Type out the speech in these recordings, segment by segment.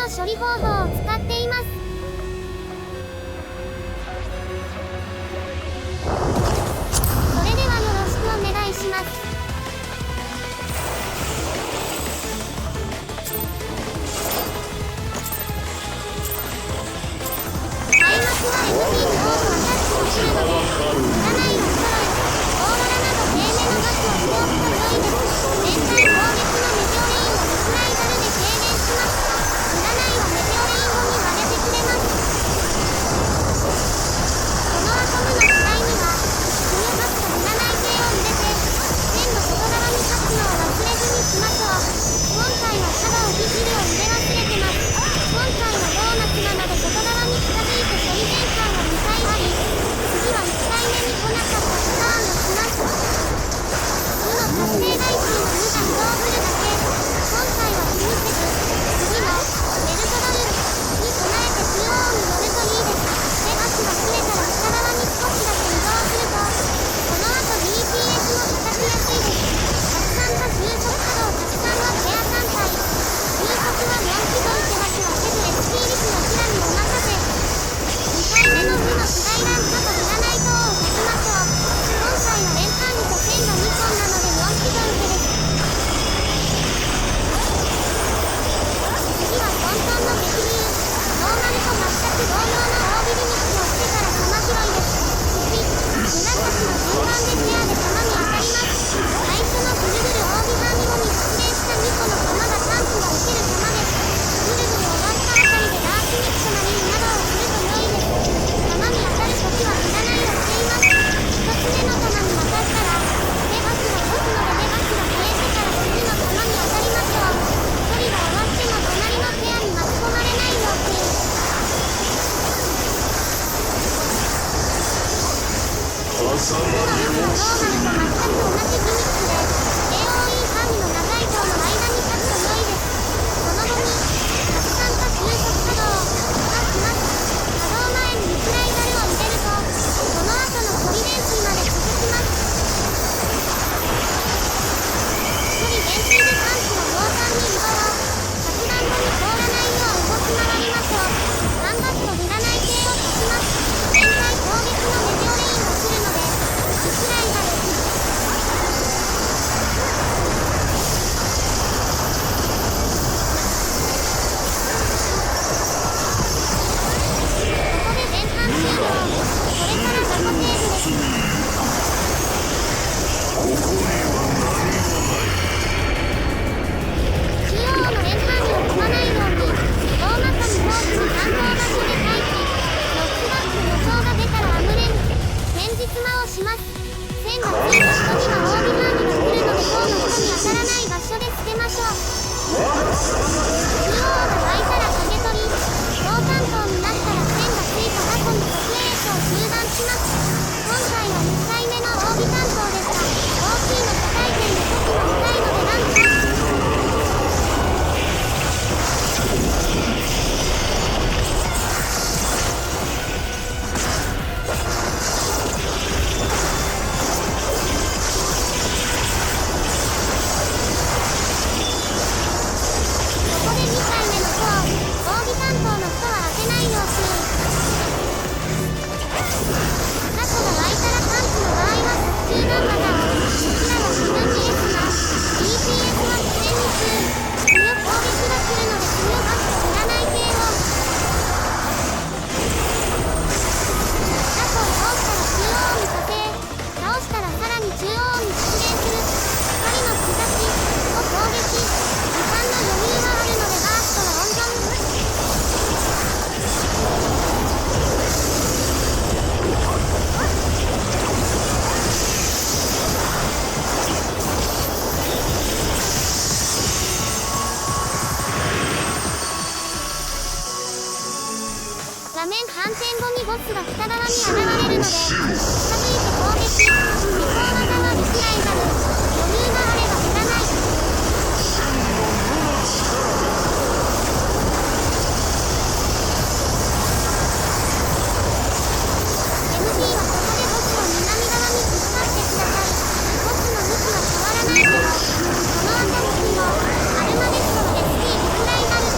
の処理方法を使っています。それではよろしくお願いします。開幕は MP に多くアタッチをするので、汚いを揃え、オーロラなど低めのガスをしておくと良いです。全体攻撃のメテオレインをリスライザルで軽減します。占いはメテオレイン後に割れてくれます。このアトムの機体には、強ガスと占い系を入れて、線の外側に立つのを忘れずにしましょう。今回はシャドウギジルを入れ忘れてます。今回はドーナツなので外側に近づいて処理変換を2回あり、次は1回目に来なかったパターンをします。無の達成台数の無が移動するだけ。今回は気にせず、次のメルトドルに備えて中央に寄るといいです。で、ガスが切れたら下側に少しだけ移動すると、この後 DPS も叩きやすいです。拡散と収束波動拡散はペア単体。収束は4機動手出しはせず SP 率のキラにお任せ。2回目の負のスライランパと占い等を出しましょう。今回は連単位と線が2本なので4機動手です。次はトントンの激流。ノーマルと全く同様の大ビリミックをしてから玉拾いです。1、紫の順番でペアで玉に当たります。最初のぐるぐる大ビハン後に発令した2個の玉がタンクが受ける玉です。ぐるぐる終わったあたりでダークミックなりなどをすると良いです。玉に当たるときは占いをしています。1つ目の玉に当たったら、目ガスが動くので目ガスが消えてから次の玉に当たりましょう。処理が終わっても隣のペアに巻き込まれないように。次のガスはノーマルと全く同じギミックで、AOE 範囲の長い塔の間に立つと良いです。その後に、拡散と収束波動がします。波動前にリスライザルを入れると、その後の処理電水まで続きます。処理電水でパンチの量産に移動。着弾後に凍らないよう動き回りましょう。ガンガスと占い系を足します。全体攻撃のメテオレインが来るので、リスライザル。ここで前半終了。これからザコセーブです。中央の連単位を踏まないように、大まかにコースに参考場所で待機。ノックバック予想が出たらアムレン。現実魔をします。線がついた人には大ビハンドが来るので塔の人に当たらない場所で捨てましょう。中央が湧いたら影取り。同担当になったら線がついた過去に特 A 賞中断します。今回は1回目の大尾担当でした。大きいの高い点で時は見たいのでランプ。ここで2回目の塔。大尾担当の人は当てないよう注意。過去が湧いたらタンクの場合は速中段型を。うちらは自分に S が DPS は自然に注意。強攻撃が来るので強ガスと占い系を。過去を倒したら中央に固定。倒したらさらに中央に出現する。光の兆しを攻撃。時間の余裕はあるのでバーストは温存。画面反転後にボスが北側に現れるので、近づいて攻撃。移行技はリスライザル。余裕があれば占い。MP はここでボスを南側に突っ張ってください。ボスの向きは変わらないけど、その後の機能、アルマデストの SP リスライザル。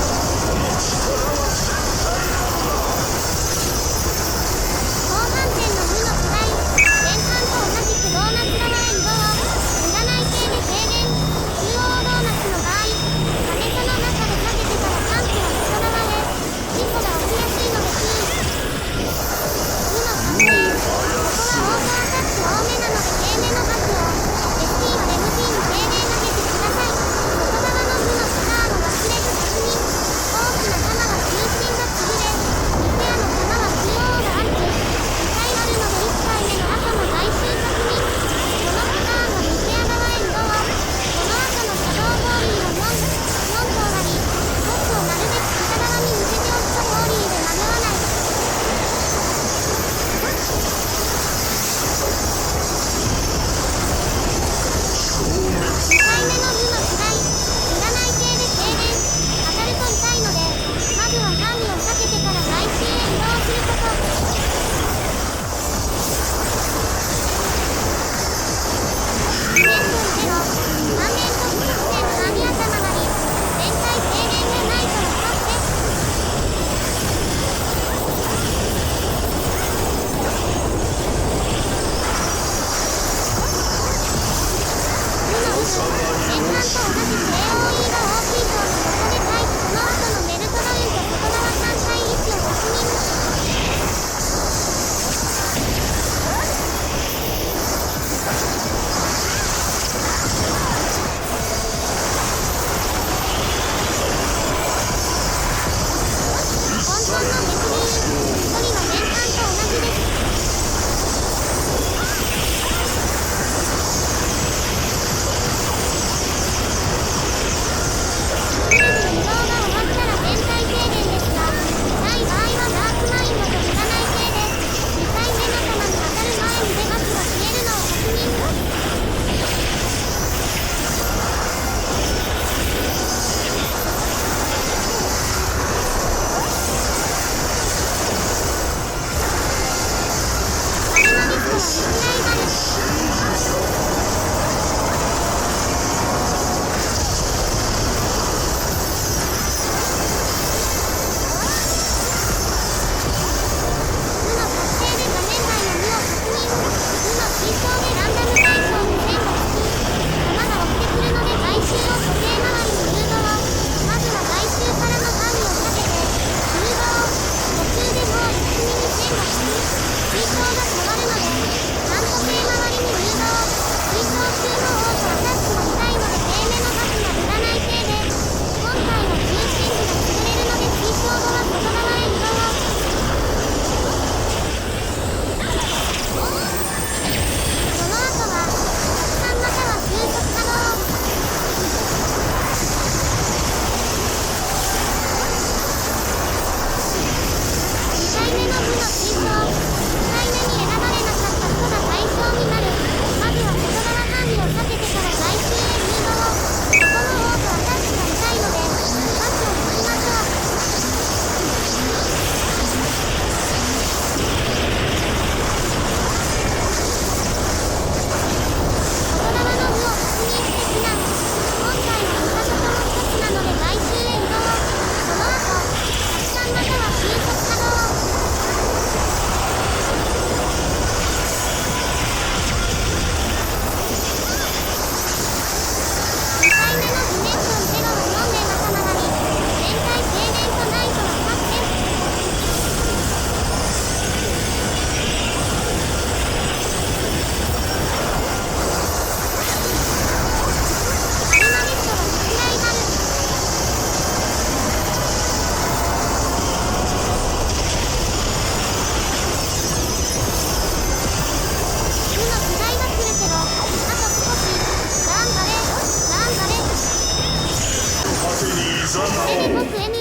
これで僕 N